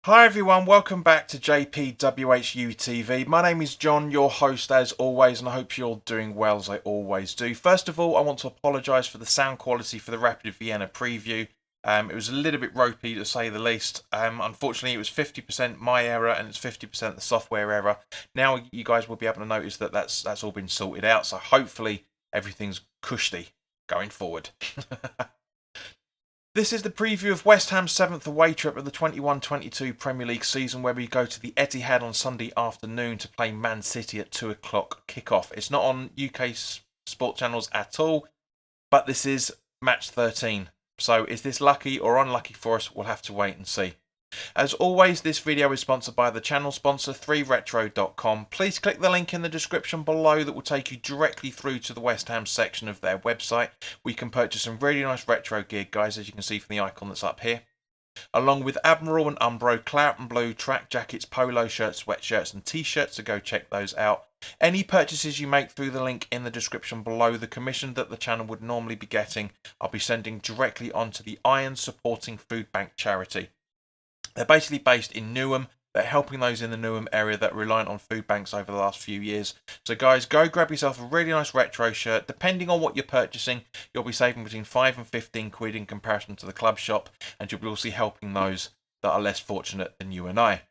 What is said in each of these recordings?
Hi everyone, welcome back to WHU TV. My name is John, your host as always, and I hope you're doing well as I always do. First of all, I want to apologise for the sound quality for the Rapid Vienna preview. It was a little bit ropey to say the least. Unfortunately, it was 50% my error and it's 50% the software error. Now you guys will be able to notice that that's all been sorted out, so hopefully everything's cushy going forward. This is the preview of West Ham's 7th away trip of the 21-22 Premier League season, where we go to the Etihad on Sunday afternoon to play Man City at 2 o'clock kickoff. It's not on UK sport channels at all, but this is match 13. So is this lucky or unlucky for us? We'll have to wait and see. As always, this video is sponsored by the channel sponsor 3retro.com. Please click the link in the description below that will take you directly through to the West Ham section of their website. We can purchase some really nice retro gear, guys, as you can see from the icon that's up here. Along with Admiral and Umbro, Claret and Blue, track jackets, polo shirts, sweatshirts and t-shirts, so go check those out. Any purchases you make through the link in the description below, the commission that the channel would normally be getting, I'll be sending directly onto the Iron Supporting Food Bank charity. They're basically based in Newham. They're helping those in the Newham area that are reliant on food banks over the last few years. So guys, go grab yourself a really nice retro shirt. Depending on what you're purchasing, you'll be saving between 5 and 15 quid in comparison to the club shop. And you'll be also helping those that are less fortunate than you and I.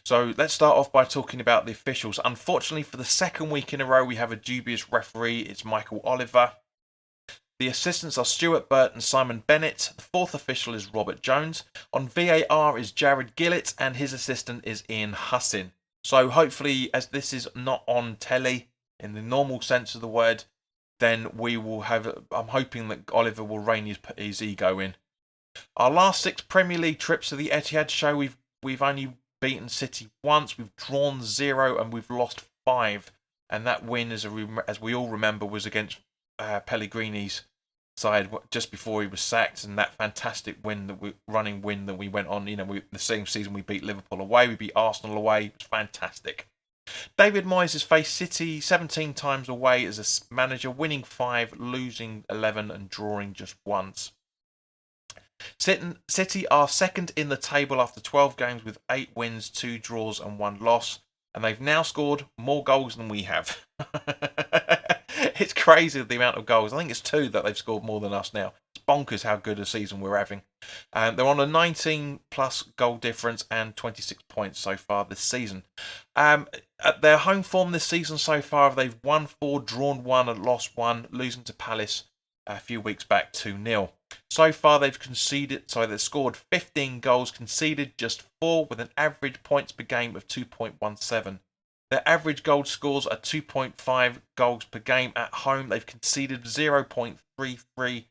So let's start off by talking about the officials. Unfortunately, for the second week in a row, we have a dubious referee. It's Michael Oliver. The assistants are Stuart Burt and Simon Bennett. The fourth official is Robert Jones. On VAR is Jared Gillett, and his assistant is Ian Hussin. So hopefully, as this is not on telly in the normal sense of the word, then we will have. I'm hoping that Oliver will rein his ego in. Our last 6 Premier League trips to the Etihad show we've only beaten City once, we've drawn 0, and we've lost 5. And that win, as we all remember, was against Pellegrini's side just before he was sacked, and that fantastic running win that we went on. The same season we beat Liverpool away, we beat Arsenal away. It was fantastic. David Moyes has faced City 17 times away as a manager, winning 5, losing 11, and drawing just once. City are second in the table after 12 games with 8 wins, 2 draws, and 1 loss, and they've now scored more goals than we have. It's crazy the amount of goals. I think it's 2 that they've scored more than us now. It's bonkers how good a season we're having. They're on a 19 plus goal difference and 26 points so far this season. At their home form this season so far, they've won 4, drawn 1 and lost 1, losing to Palace a few weeks back 2-0. So far they've scored 15 goals, conceded just 4 with an average points per game of 2.17. Their average goal scores are 2.5 goals per game at home. They've conceded 0.33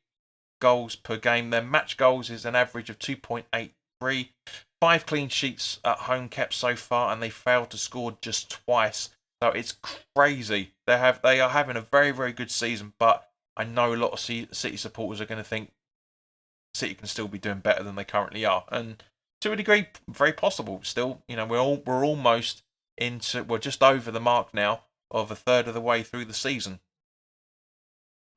goals per game. Their match goals is an average of 2.83. 5 clean sheets at home kept so far, and they failed to score just twice. So it's crazy. They are having a very, very good season, but I know a lot of City supporters are going to think City can still be doing better than they currently are, and to a degree, very possible. Still, we're almost we're just over the mark now of a third of the way through the season.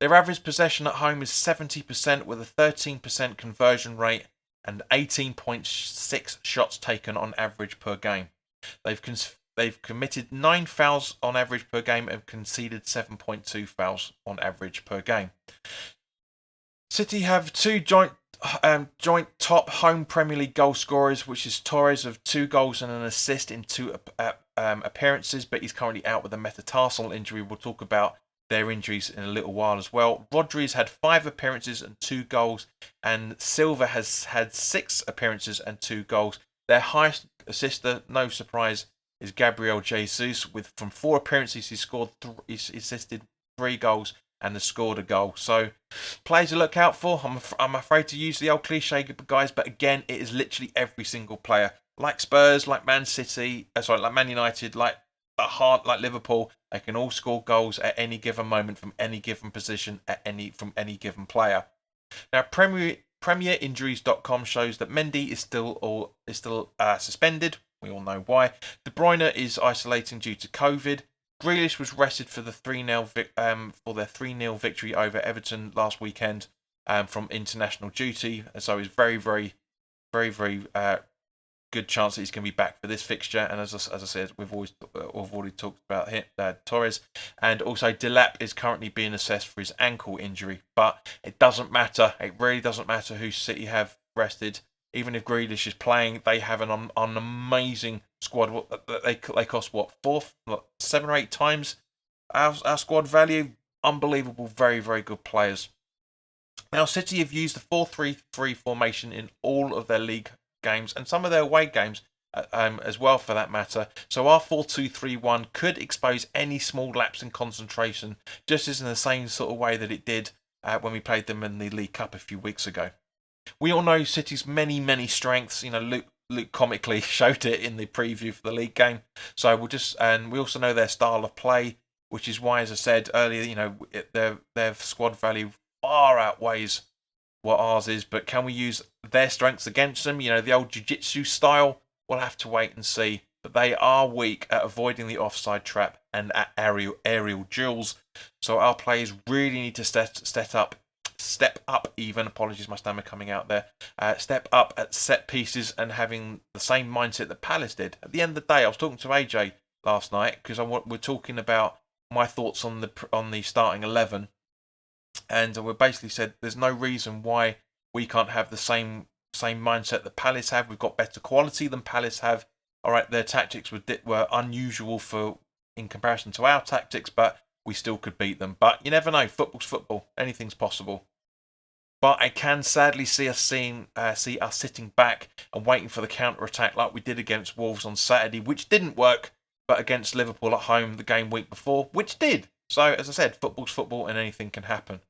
Their average possession at home is 70% with a 13% conversion rate and 18.6 shots taken on average per game. They've committed 9 fouls on average per game and conceded 7.2 fouls on average per game. City have 2 joint top home Premier League goal scorers, which is Torres of 2 goals and an assist in 2 appearances, but he's currently out with a metatarsal injury. We'll talk about their injuries in a little while as well. Rodri's had 5 appearances and 2 goals, and Silva has had 6 appearances and 2 goals. Their highest assister, no surprise, is Gabriel Jesus. From 4 appearances, he's assisted 3 goals and has scored a goal. So, players to look out for. I'm afraid to use the old cliche, guys, but again, it is literally every single player. Like Spurs, like Man City, like Man United, like Liverpool, they can all score goals at any given moment from any given position from any given player. Now, PremierInjuries.com shows that Mendy is still suspended. We all know why. De Bruyne is isolating due to COVID. Grealish was rested for the 3-0 victory over Everton last weekend from international duty, so he's very, very, very, very good chance that he's going to be back for this fixture. And as I said, we've already talked about him, Torres, and also Delap is currently being assessed for his ankle injury. But it doesn't matter. It really doesn't matter who City have rested. Even if Grealish is playing, they have an amazing squad. They cost what, 7 or 8 times our squad value. Unbelievable, very, very good players. Now, City have used the 4-3-3 formation in all of their league games and some of their away games as well, for that matter. So our 4-2-3-1 could expose any small lapse in concentration, just as in the same sort of way that it did when we played them in the League Cup a few weeks ago. We all know City's many, many strengths. You know, Luke comically showed it in the preview for the league game. So and we also know their style of play, which is why, as I said earlier, you know, their squad value far outweighs what ours is. But can we use their strengths against them? You know, the old jiu-jitsu style. We'll have to wait and see. But they are weak at avoiding the offside trap and at aerial duels. So our players really need to step up even, apologies my stammer coming out there, step up at set pieces and having the same mindset that Palace did. At the end of the day, I was talking to AJ last night because we're talking about my thoughts on the starting 11, and we basically said there's no reason why we can't have the same mindset that Palace have. We've got better quality than Palace have. All right, their tactics were unusual in comparison to our tactics, but we still could beat them. But you never know. Football's football. Anything's possible. But I can sadly see us sitting back and waiting for the counter-attack like we did against Wolves on Saturday, which didn't work, but against Liverpool at home the game week before, which did. So, as I said, football's football and anything can happen.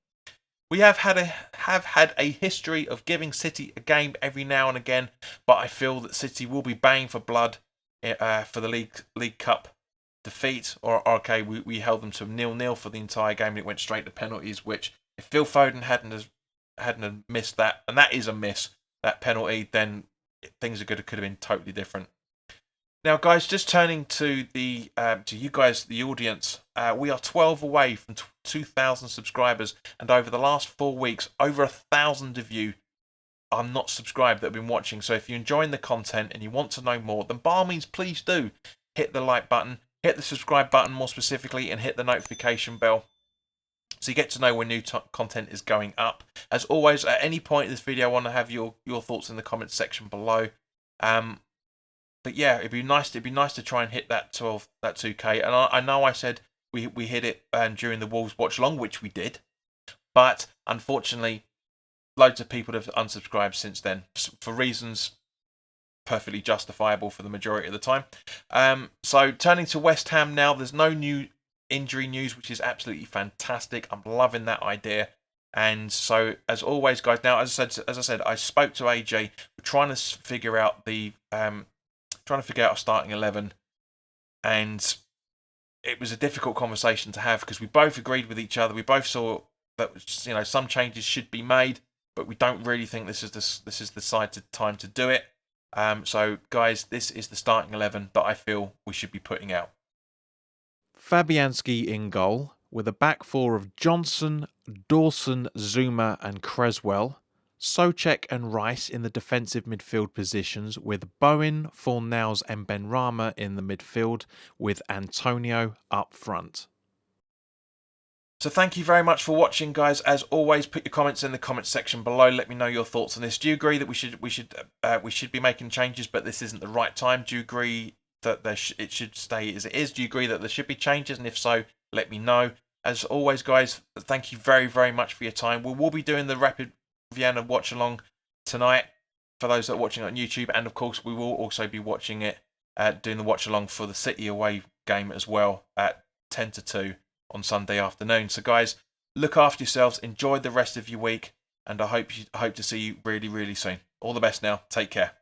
We have had a history of giving City a game every now and again, but I feel that City will be baying for blood for the League Cup defeat. Or okay, we held them to 0-0 for the entire game and it went straight to penalties, which if Phil Foden hadn't missed that, and that is a miss, that penalty, then things could have been totally different. Now, guys, just turning to you guys, the audience, we are 12 away from 2,000 subscribers, and over the last 4 weeks, over 1,000 of you are not subscribed that have been watching. So if you're enjoying the content and you want to know more, then by all means, please do hit the like button, hit the subscribe button more specifically, and hit the notification bell, so you get to know when new content is going up. As always, at any point in this video, I want to have your thoughts in the comments section below. But yeah, it'd be nice to try and hit that 2K. And I know I said we hit it during the Wolves watch along, which we did. But unfortunately, loads of people have unsubscribed since then for reasons perfectly justifiable for the majority of the time. So turning to West Ham now, there's no new injury news, which is absolutely fantastic. I'm loving that idea. And so, as always, guys, now as I said, I spoke to AJ. We're trying to figure out our starting 11, and it was a difficult conversation to have because we both agreed with each other. We both saw that, you know, some changes should be made, but we don't really think this is the time to do it. So, guys, this is the starting 11 that I feel we should be putting out. Fabianski in goal, with a back four of Johnson, Dawson, Zuma and Creswell. Souček and Rice in the defensive midfield positions, with Bowen, Fornals and Benrahma in the midfield, with Antonio up front. So thank you very much for watching, guys. As always, put your comments in the comments section below. Let me know your thoughts on this. Do you agree that we should be making changes, but this isn't the right time? Do you agree that it should stay as it is? Do you agree that there should be changes? And if so, let me know. As always, guys, thank you very, very much for your time. We will be doing the Rapid Vienna watch along tonight for those that are watching on YouTube, and of course we will also be watching it, doing the watch along for the City away game as well at 10-2 on Sunday afternoon. So guys, look after yourselves, enjoy the rest of your week, and I hope to see you really, really soon. All the best now. Take care.